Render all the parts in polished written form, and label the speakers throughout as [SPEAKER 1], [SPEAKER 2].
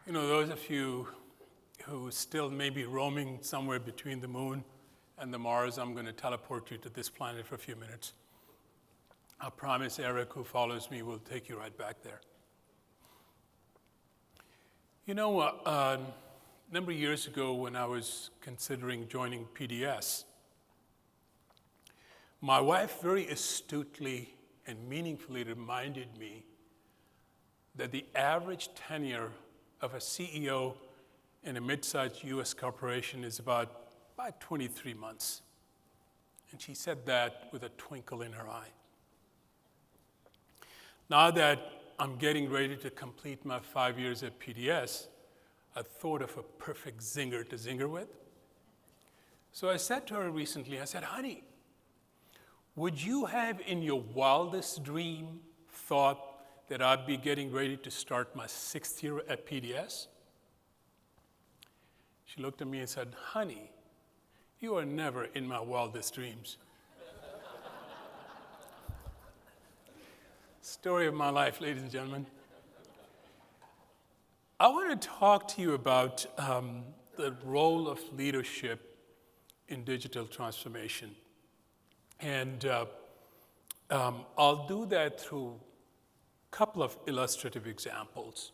[SPEAKER 1] You know, those of you who still may be roaming somewhere between the moon and the Mars, I'm going to teleport you to this planet for a few minutes. I promise Eric, who follows me, will take you right back there. You know, a number of years ago when I was considering joining PDS, my wife very astutely and meaningfully reminded me that the average tenure of a CEO in a mid-sized US corporation is about 23 months. And she said that with a twinkle in her eye. Now that I'm getting ready to complete my 5 years at PDS, I thought of a perfect zinger to zinger with. So I said to her recently, I said, honey, would you have in your wildest dream thought that I'd be getting ready to start my 6th year at PDS? She looked at me and said, honey, you are never in my wildest dreams. Story of my life, ladies and gentlemen. I want to talk to you about the role of leadership in digital transformation. And I'll do that through a couple of illustrative examples.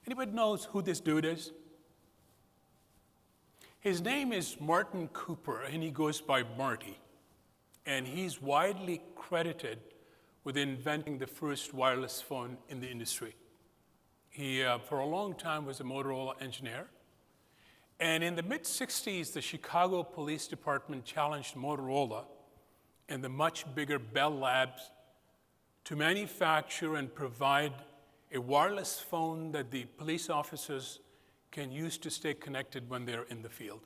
[SPEAKER 1] Anybody knows who this dude is? His name is Martin Cooper, and he goes by Marty. And he's widely credited with inventing the first wireless phone in the industry. He, for a long time, was a Motorola engineer. And in the mid-'60s, the Chicago Police Department challenged Motorola and the much bigger Bell Labs to manufacture and provide a wireless phone that the police officers can use to stay connected when they're in the field.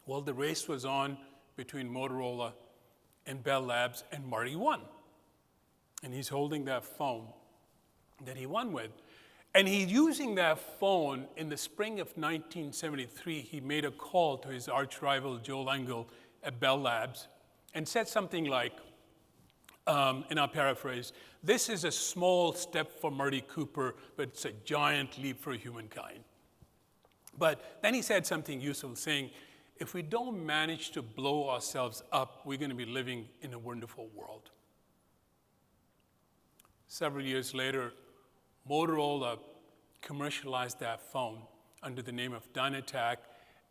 [SPEAKER 1] Well, the race was on between Motorola and Bell Labs, and Marty won. And he's holding that phone that he won with. And he's using that phone in the spring of 1973. He made a call to his arch rival, Joe Engel, at Bell Labs, and said something like, and I'll paraphrase, this is a small step for Marty Cooper, but it's a giant leap for humankind. But then he said something useful, saying, if we don't manage to blow ourselves up, we're going to be living in a wonderful world. Several years later, Motorola commercialized that phone under the name of Dynatac,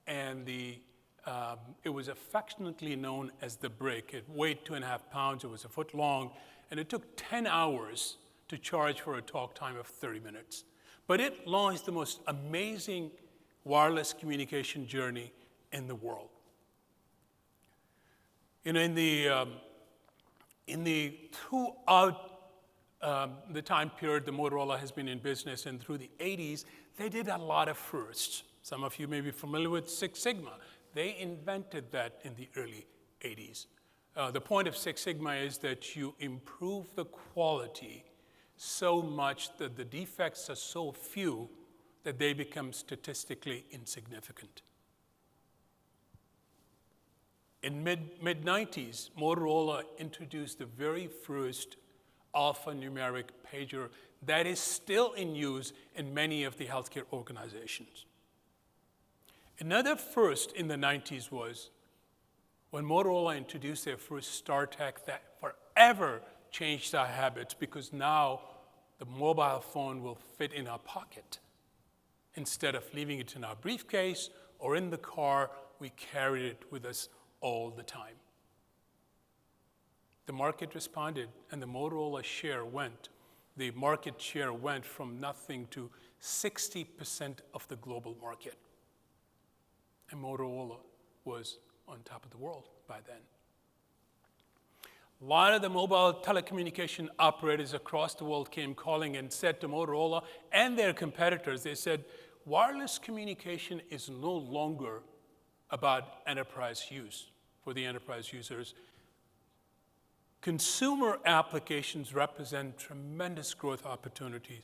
[SPEAKER 1] and it was affectionately known as the Brick. It weighed 2.5 pounds, it was a foot long, and it took 10 hours to charge for a talk time of 30 minutes. But it launched the most amazing wireless communication journey in the world. You know, throughout the time period the Motorola has been in business, and through the 80s, they did a lot of firsts. Some of you may be familiar with Six Sigma. They invented that in the early 80s. The point of Six Sigma is that you improve the quality so much that the defects are so few that they become statistically insignificant. In mid-90s, Motorola introduced the very first alphanumeric pager that is still in use in many of the healthcare organizations. Another first in the 90s was when Motorola introduced their first StarTAC that forever changed our habits, because now the mobile phone will fit in our pocket. Instead of leaving it in our briefcase or in the car, we carried it with us all the time. The market responded, and the Motorola share went. The market share went from nothing to 60% of the global market. And Motorola was on top of the world by then. A lot of the mobile telecommunication operators across the world came calling and said to Motorola and their competitors, they said, wireless communication is no longer about enterprise use for the enterprise users. Consumer applications represent tremendous growth opportunities.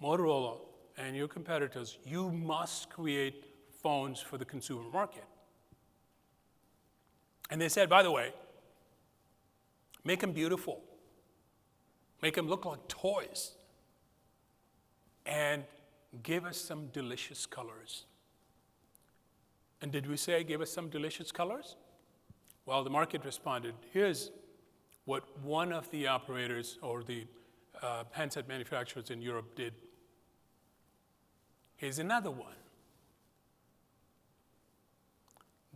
[SPEAKER 1] Motorola and your competitors, you must create phones for the consumer market. And they said, by the way, make them beautiful. Make them look like toys. And give us some delicious colors. And did we say give us some delicious colors? Well, the market responded. Here's what one of the operators or the handset manufacturers in Europe did. Here's another one.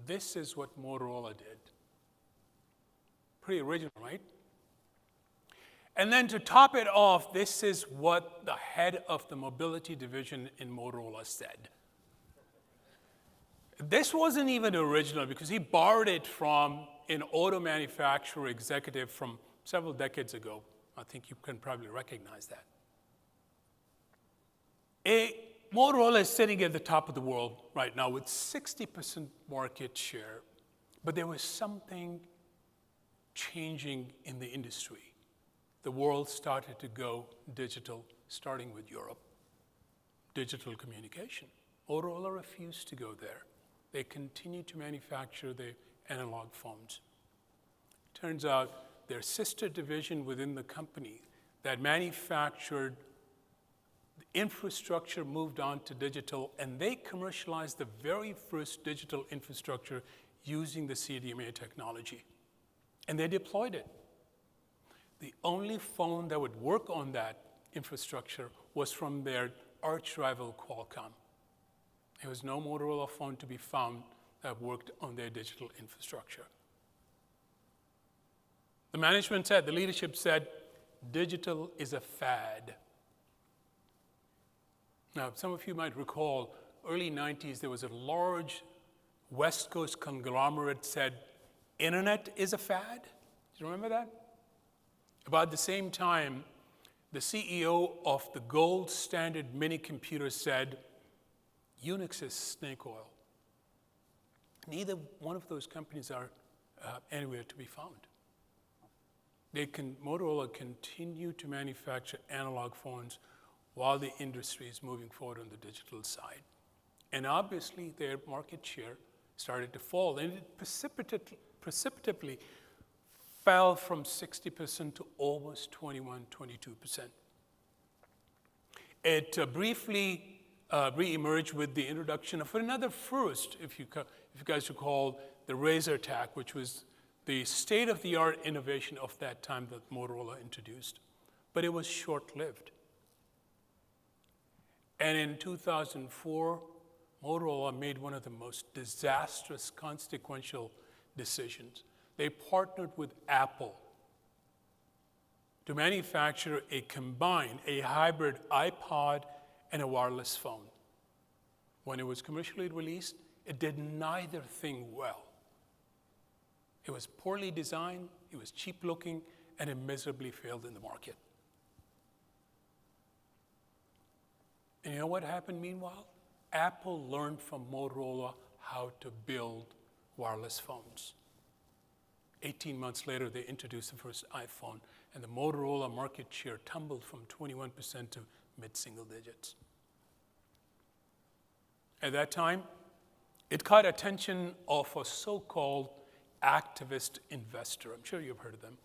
[SPEAKER 1] This is what Motorola did. Pretty original, right? And then to top it off, this is what the head of the mobility division in Motorola said. This wasn't even original because he borrowed it from an auto manufacturer executive from several decades ago. I think you can probably recognize that. Motorola is sitting at the top of the world right now with 60% market share, but there was something changing in the industry. The world started to go digital, starting with Europe. Digital communication. Motorola refused to go there. They continued to manufacture the analog phones. Turns out their sister division within the company that manufactured the infrastructure moved on to digital, and they commercialized the very first digital infrastructure using the CDMA technology. And they deployed it. The only phone that would work on that infrastructure was from their arch rival Qualcomm. There was no Motorola phone to be found that worked on their digital infrastructure. The management said, the leadership said, digital is a fad. Now, some of you might recall, early 90s, there was a large West Coast conglomerate said, internet is a fad. Do you remember that? About the same time, the CEO of the gold standard mini computer said, Unix is snake oil. Neither one of those companies are anywhere to be found. Motorola continued to manufacture analog phones while the industry is moving forward on the digital side. And obviously, their market share started to fall, and it precipitously fell from 60% to almost 21, 22%. It briefly re-emerged with the introduction of another first, if you guys recall, the Razor TAC, which was the state-of-the-art innovation of that time that Motorola introduced. But it was short-lived. And in 2004, Motorola made one of the most disastrous, consequential decisions. They partnered with Apple to manufacture a hybrid iPod and a wireless phone. When it was commercially released, it did neither thing well. It was poorly designed, it was cheap looking, and it miserably failed in the market. And you know what happened meanwhile? Apple learned from Motorola how to build wireless phones. 18 months later, they introduced the first iPhone, and the Motorola market share tumbled from 21% to mid-single digits. At that time, it caught attention of a so-called activist investor. I'm sure you've heard of them.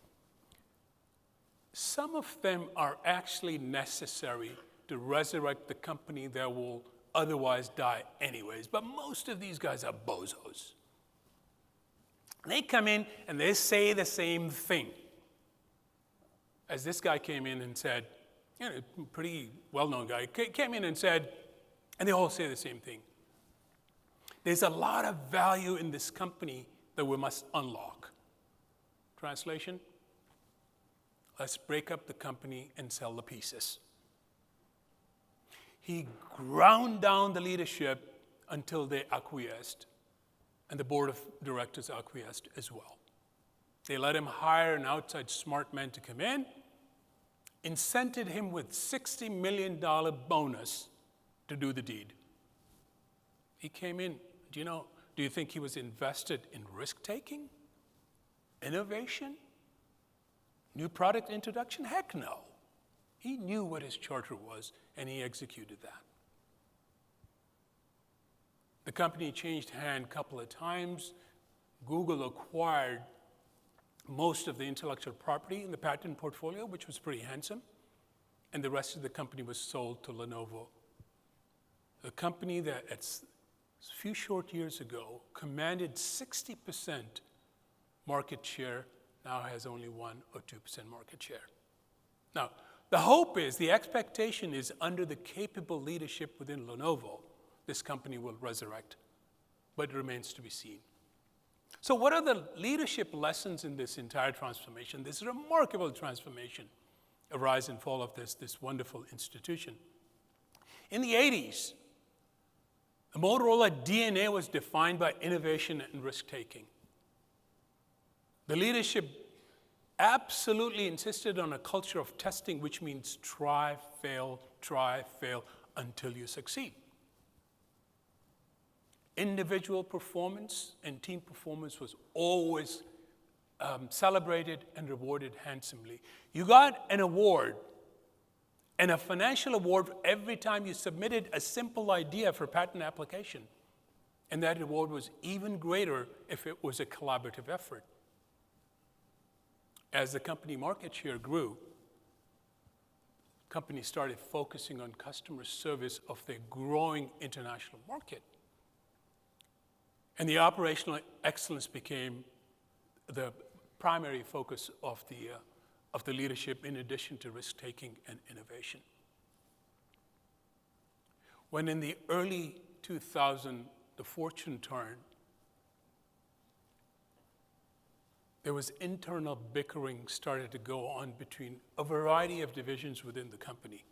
[SPEAKER 1] Some of them are actually necessary to resurrect the company that will otherwise die anyways, but most of these guys are bozos. They come in and they say the same thing. As this guy came in and said, pretty well-known guy, came in and said, and they all say the same thing. There's a lot of value in this company that we must unlock. Translation? Let's break up the company and sell the pieces. He ground down the leadership until they acquiesced, and the board of directors acquiesced as well. They let him hire an outside smart man to come in, incented him with $60 million bonus to do the deed. He came in, do you think he was invested in risk-taking? Innovation? New product introduction? Heck no. He knew what his charter was, and he executed that. The company changed hand a couple of times. Google acquired most of the intellectual property in the patent portfolio, which was pretty handsome, and the rest of the company was sold to Lenovo. A company that a few short years ago commanded 60% market share now has only 1 or 2% market share. Now, the hope is, the expectation is under the capable leadership within Lenovo, this company will resurrect, but it remains to be seen. So what are the leadership lessons in this entire transformation, this remarkable transformation, a rise and fall of this wonderful institution? In the 80s, the Motorola DNA was defined by innovation and risk-taking. The leadership absolutely insisted on a culture of testing, which means try, fail, until you succeed. Individual performance and team performance was always celebrated and rewarded handsomely. You got an award, and a financial award every time you submitted a simple idea for patent application. And that award was even greater if it was a collaborative effort. As the company market share grew, companies started focusing on customer service of their growing international market. And the operational excellence became the primary focus of the leadership, in addition to risk-taking and innovation. When in the early 2000s, the fortune turned, there was internal bickering started to go on between a variety of divisions within the company.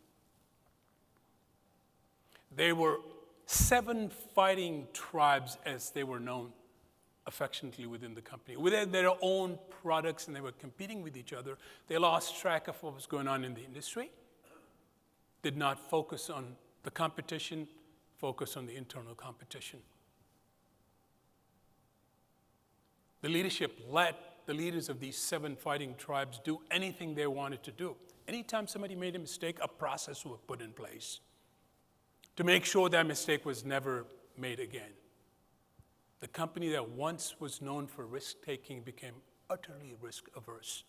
[SPEAKER 1] There were 7 fighting tribes, as they were known affectionately within the company, with their own products, and they were competing with each other. They lost track of what was going on in the industry, did not focus on the competition, focus on the internal competition. The leadership let the leaders of these 7 fighting tribes do anything they wanted to do. Anytime somebody made a mistake, a process was put in place to make sure that mistake was never made again. The company that once was known for risk-taking became utterly risk-averse.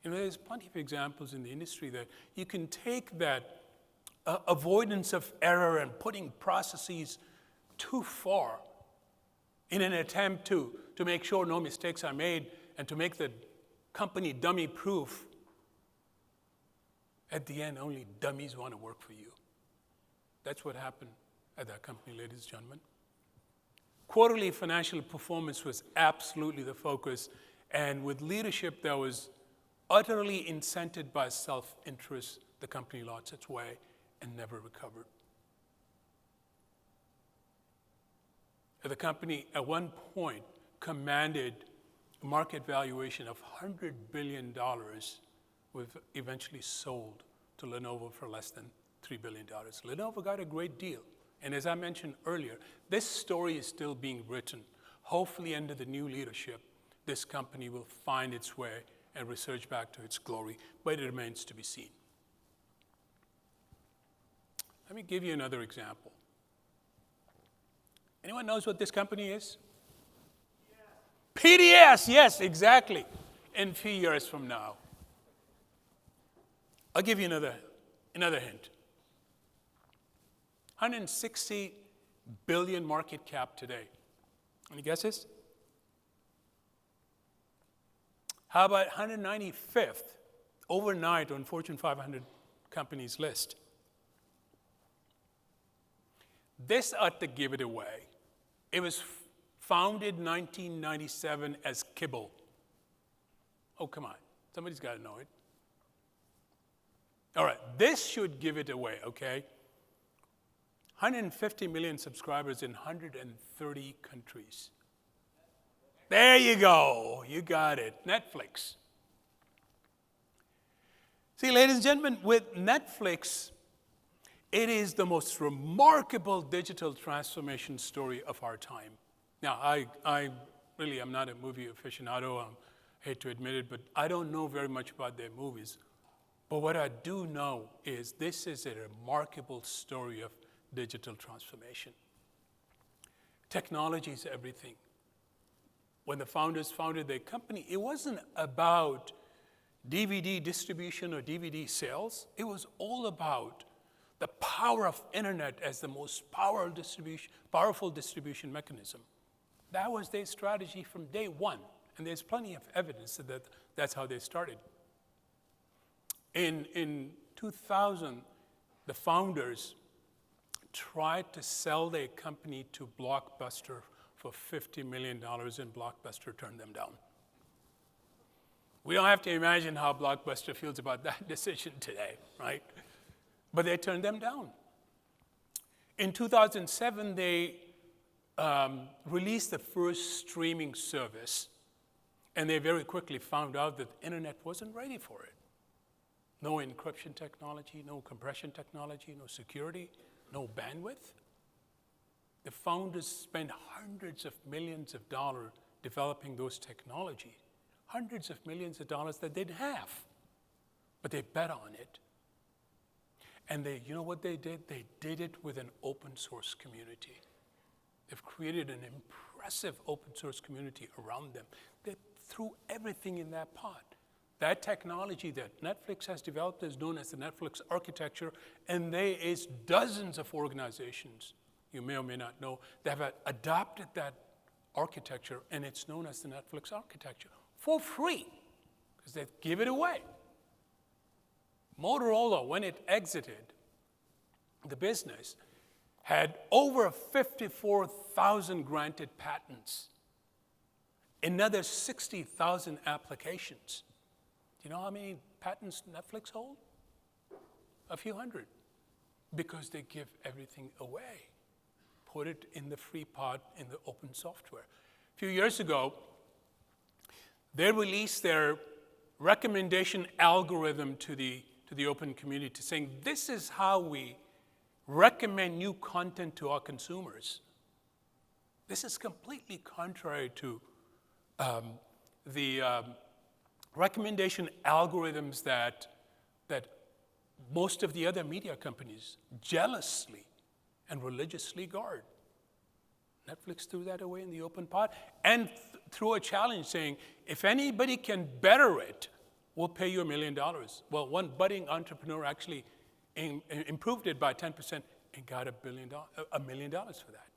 [SPEAKER 1] You know, there's plenty of examples in the industry that you can take that avoidance of error and putting processes too far in an attempt to make sure no mistakes are made and to make the company dummy-proof. At the end, only dummies want to work for you. That's what happened at that company, ladies and gentlemen. Quarterly financial performance was absolutely the focus, and with leadership that was utterly incented by self-interest, the company lost its way and never recovered. The company, at one point, commanded a market valuation of $100 billion, was eventually sold to Lenovo for less than $3 billion. Lenovo got a great deal. And as I mentioned earlier, this story is still being written. Hopefully, under the new leadership, this company will find its way and resurge back to its glory, but it remains to be seen. Let me give you another example. Anyone knows what this company is? PDS, yes, exactly. In a few years from now. I'll give you another hint. 160 billion market cap today. Any guesses? How about 195th overnight on Fortune 500 companies list? This ought to give it away. It was founded in 1997 as Kibble. Oh, come on. Somebody's got to know it. All right, this should give it away, okay? 150 million subscribers in 130 countries. There you go. You got it. Netflix. See, ladies and gentlemen, with Netflix, it is the most remarkable digital transformation story of our time. Now, I really am not a movie aficionado. I hate to admit it, but I don't know very much about their movies. But what I do know is this is a remarkable story of digital transformation. Technology is everything. When the founders founded their company, it wasn't about DVD distribution or DVD sales. It was all about the power of internet as the most powerful distribution mechanism. That was their strategy from day one, and there's plenty of evidence that that's how they started. In 2000, the founders tried to sell their company to Blockbuster for $50 million, and Blockbuster turned them down. We don't have to imagine how Blockbuster feels about that decision today, right? But they turned them down. In 2007, they released the first streaming service, and they very quickly found out that the internet wasn't ready for it. No encryption technology, no compression technology, no security, no bandwidth. The founders spent hundreds of millions of dollars developing those technologies, hundreds of millions of dollars that they didn't have, but they bet on it. And you know what they did? They did it with an open source community. They've created an impressive open source community around them. They threw everything in that pot. That technology that Netflix has developed is known as the Netflix architecture, and there is dozens of organizations, you may or may not know, that have adopted that architecture, and it's known as the Netflix architecture for free, because they give it away. Motorola, when it exited the business, had over 54,000 granted patents, another 60,000 applications. Do you know how many patents Netflix hold? A few hundred, because they give everything away. Put it in the free pot in the open software. A few years ago, they released their recommendation algorithm to the open community, saying this is how we recommend new content to our consumers. This is completely contrary to the recommendation algorithms that most of the other media companies jealously and religiously guard. Netflix threw that away in the open pot and threw a challenge saying, if anybody can better it, we'll pay you $1 million. Well, one budding entrepreneur actually improved it by 10% and got $1 million for that.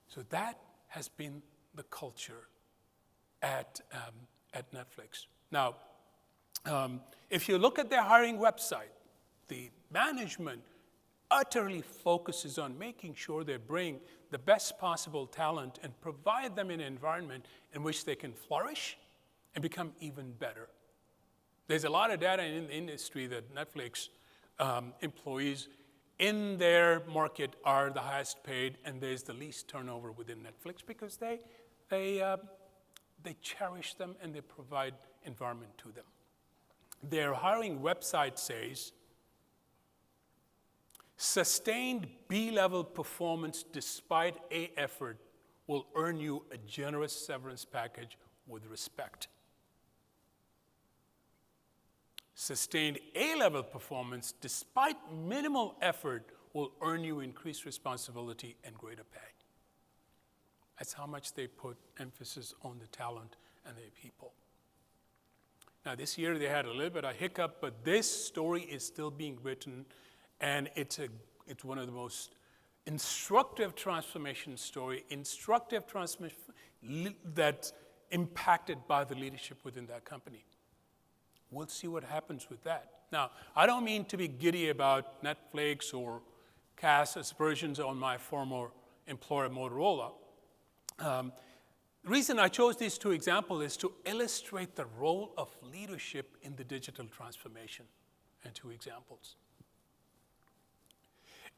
[SPEAKER 1] So that has been the culture at Netflix. Now, if you look at their hiring website, the management utterly focuses on making sure they bring the best possible talent and provide them an environment in which they can flourish and become even better. There's a lot of data in the industry that Netflix employees in their market are the highest paid, and there's the least turnover within Netflix because they cherish them and they provide environment to them. Their hiring website says, sustained B-level performance despite A effort will earn you a generous severance package with respect. Sustained A-level performance despite minimal effort will earn you increased responsibility and greater pay. That's how much they put emphasis on the talent and their people. Now, this year they had a little bit of a hiccup, but this story is still being written, and it's one of the most instructive transformation that's impacted by the leadership within that company. We'll see what happens with that. Now, I don't mean to be giddy about Netflix or cast aspersions on my former employer, Motorola. The reason I chose these two examples is to illustrate the role of leadership in the digital transformation, and two examples.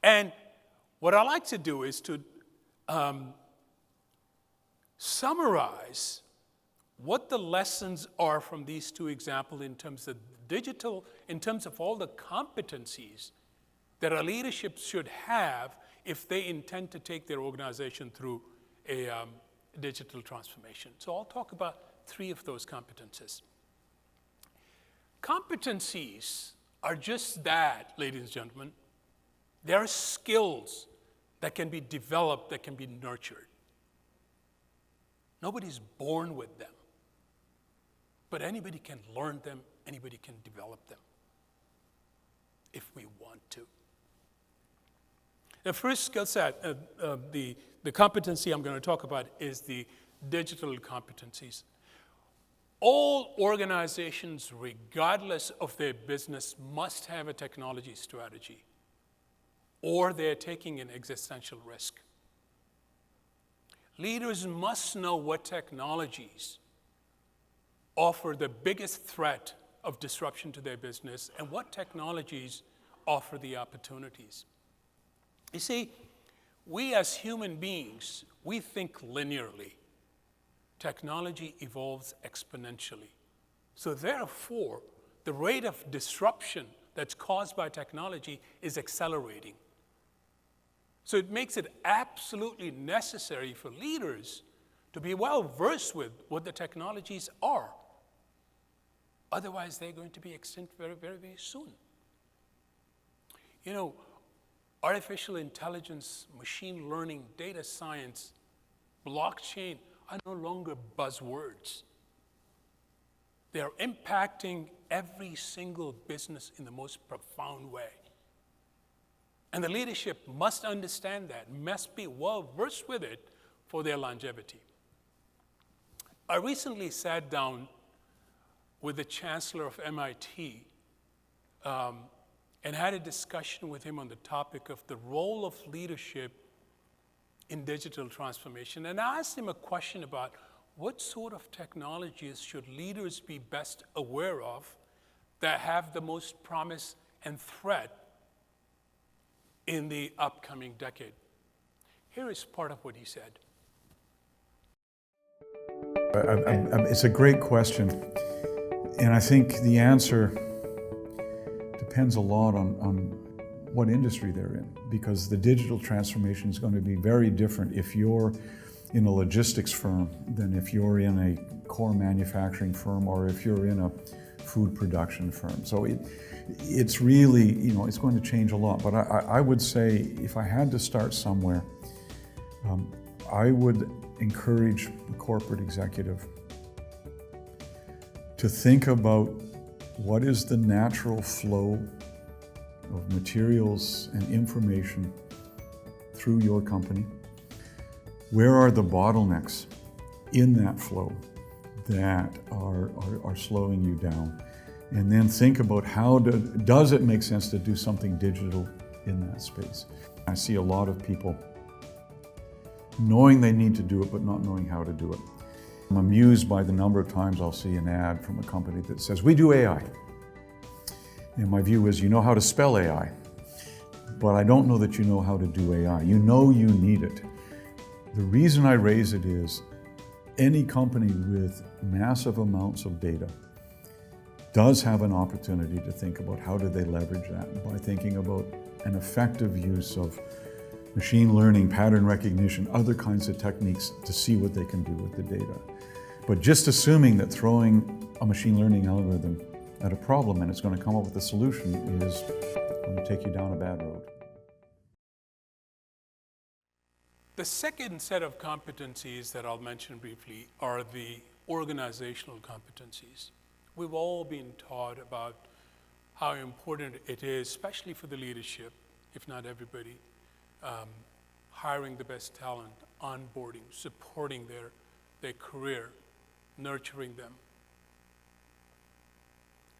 [SPEAKER 1] And what I like to do is to summarize what the lessons are from these two examples in terms of digital, in terms of all the competencies that a leadership should have if they intend to take their organization through a digital transformation. So I'll talk about three of those competencies. Competencies are just that, ladies and gentlemen. They are skills that can be developed, that can be nurtured. Nobody's born with them. But anybody can learn them, anybody can develop them. if we want to. The first skill set, the competency I'm going to talk about is the digital competencies. All organizations, regardless of their business, must have a technology strategy, or they're taking an existential risk. Leaders must know what technologies offer the biggest threat of disruption to their business and what technologies offer the opportunities. You see, we as human beings, we think linearly. Technology evolves exponentially. So therefore, the rate of disruption that's caused by technology is accelerating. So it makes it absolutely necessary for leaders to be well versed with what the technologies are. Otherwise, they're going to be extinct very, very, very soon. You know, artificial intelligence, machine learning, data science, blockchain are no longer buzzwords. They are impacting every single business in the most profound way. And the leadership must understand that, must be well versed with it for their longevity. I recently sat down with the chancellor of MIT and had a discussion with him on the topic of the role of leadership in digital transformation. And I asked him a question about what sort of technologies should leaders be best aware of that have the most promise and threat in the upcoming decade. Here is part of what he said.
[SPEAKER 2] It's a great question, and I think the answer depends a lot on what industry they're in, because the digital transformation is going to be very different if you're in a logistics firm than if you're in a core manufacturing firm or if you're in a food production firm. So it's really, it's going to change a lot. But I would say, if I had to start somewhere, I would encourage the corporate executive to think about what is the natural flow of materials and information through your company. Where are the bottlenecks in that flow that are slowing you down? And then think about does it make sense to do something digital in that space? I see a lot of people knowing they need to do it, but not knowing how to do it. I'm amused by the number of times I'll see an ad from a company that says, "We do AI." And my view is, you know how to spell AI, but I don't know that you know how to do AI. You know you need it. The reason I raise it is, any company with massive amounts of data does have an opportunity to think about how do they leverage that by thinking about an effective use of machine learning, pattern recognition, other kinds of techniques to see what they can do with the data. But just assuming that throwing a machine learning algorithm at a problem and it's going to come up with a solution is going to take you down a bad road.
[SPEAKER 1] The second set of competencies that I'll mention briefly are the organizational competencies. We've all been taught about how important it is, especially for the leadership, if not everybody, hiring the best talent, onboarding, supporting their career, nurturing them.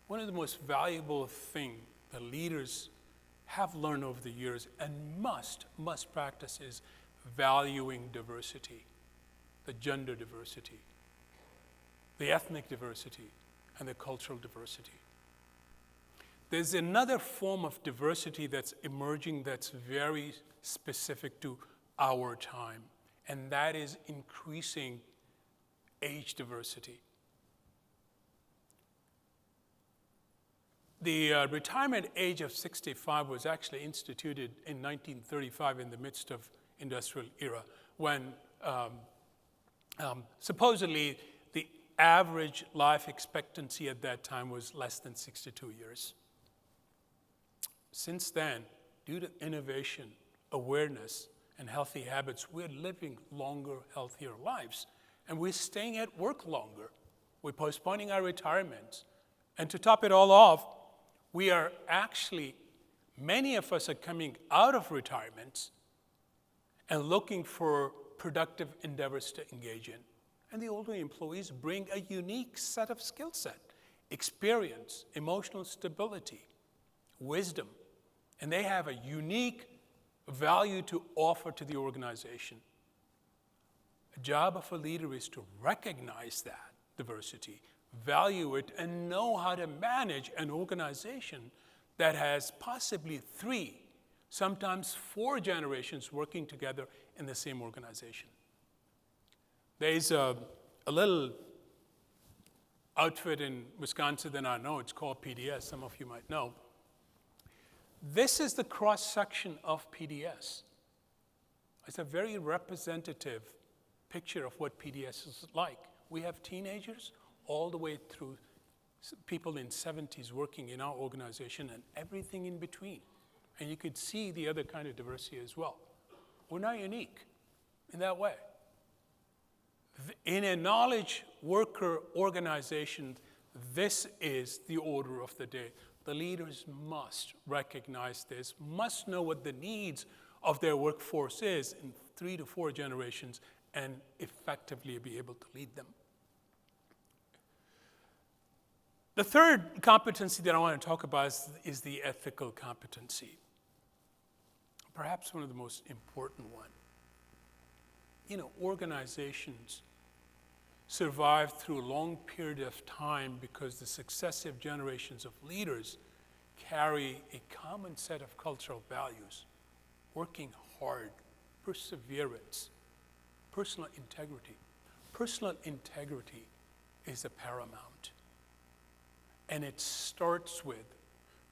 [SPEAKER 1] One of the most valuable things that leaders have learned over the years and must practice is valuing diversity, the gender diversity, the ethnic diversity, and the cultural diversity. There's another form of diversity that's emerging that's very specific to our time, and that is increasing age diversity. The retirement age of 65 was actually instituted in 1935 in the midst of industrial era, when supposedly the average life expectancy at that time was less than 62 years. Since then, due to innovation, awareness, and healthy habits, we're living longer, healthier lives. And we're staying at work longer. We're postponing our retirements. And to top it all off, we are actually Many of us are coming out of retirements and looking for productive endeavors to engage in. And the older employees bring a unique set of skill set, experience, emotional stability, wisdom, and they have a unique value to offer to the organization. The job of a leader is to recognize that diversity, value it, and know how to manage an organization that has possibly 3, sometimes 4 generations working together in the same organization. There's a little outfit in Wisconsin that I know, it's called PDS, some of you might know. This is the cross-section of PDS. It's a very representative picture of what PDS is like. We have teenagers all the way through people in 70s working in our organization and everything in between. And you could see the other kind of diversity as well. We're not unique in that way. In a knowledge worker organization, this is the order of the day. The leaders must recognize this, must know what the needs of their workforce is in 3 to 4 generations and effectively be able to lead them. The third competency that I want to talk about is the ethical competency. Perhaps one of the most important one. Organizations survive through a long period of time because the successive generations of leaders carry a common set of cultural values, working hard, perseverance, personal integrity. Personal integrity is a paramount. And it starts with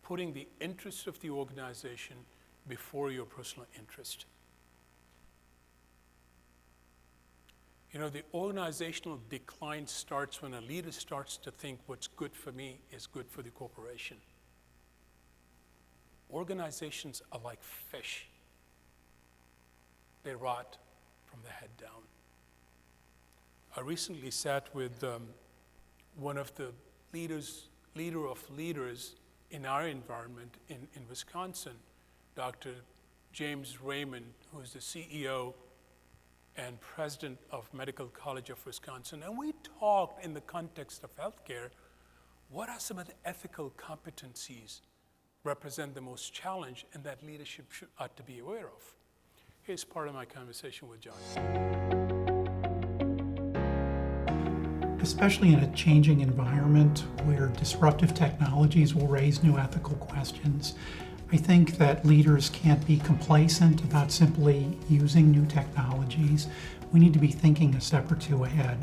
[SPEAKER 1] putting the interests of the organization before your personal interest. The organizational decline starts when a leader starts to think what's good for me is good for the corporation. Organizations are like fish. They rot from the head down. I recently sat with one of the leader of leaders in our environment in Wisconsin, Dr. James Raymond, who is the CEO and president of Medical College of Wisconsin. And we talked in the context of healthcare, what are some of the ethical competencies represent the most challenge and that leadership ought to be aware of? Here's part of my conversation with John.
[SPEAKER 3] Especially in a changing environment where disruptive technologies will raise new ethical questions, I think that leaders can't be complacent about simply using new technologies. We need to be thinking a step or two ahead.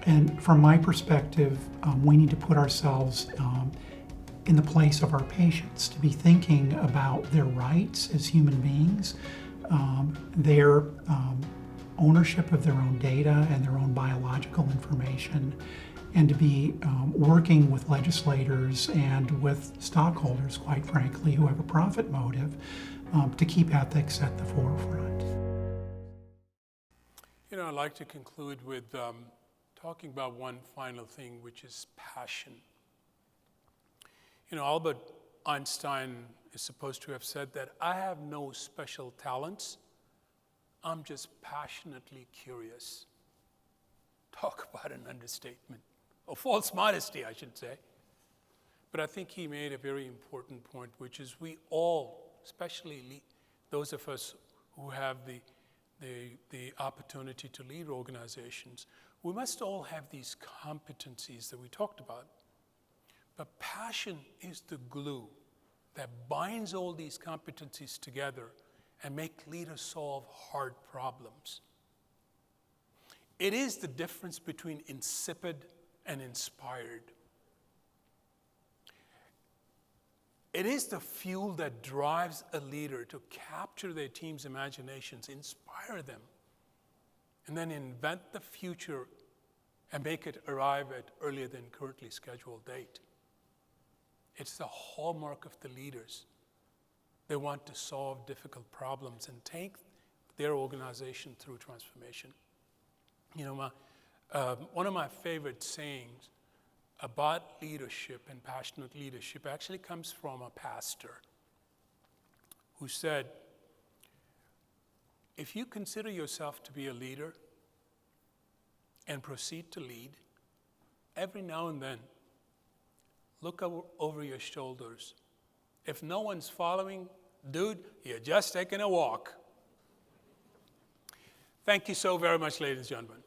[SPEAKER 3] And from my perspective, we need to put ourselves in the place of our patients, to be thinking about their rights as human beings, their ownership of their own data and their own biological information, and to be working with legislators and with stockholders, quite frankly, who have a profit motive, to keep ethics at the forefront.
[SPEAKER 1] I'd like to conclude with talking about one final thing, which is passion. Albert Einstein is supposed to have said that I have no special talents, I'm just passionately curious. Talk about an understatement. Or false modesty, I should say. But I think he made a very important point, which is we all, especially those of us who have the opportunity to lead organizations, we must all have these competencies that we talked about. But passion is the glue that binds all these competencies together and make leaders solve hard problems. It is the difference between insipid and inspired. It is the fuel that drives a leader to capture their team's imaginations, inspire them, and then invent the future and make it arrive at earlier than currently scheduled date. It's the hallmark of the leaders. They want to solve difficult problems and take their organization through transformation. One of my favorite sayings about leadership and passionate leadership actually comes from a pastor. who said, if you consider yourself to be a leader and proceed to lead, every now and then, look over your shoulders. If no one's following, dude, you're just taking a walk. Thank you so very much, ladies and gentlemen.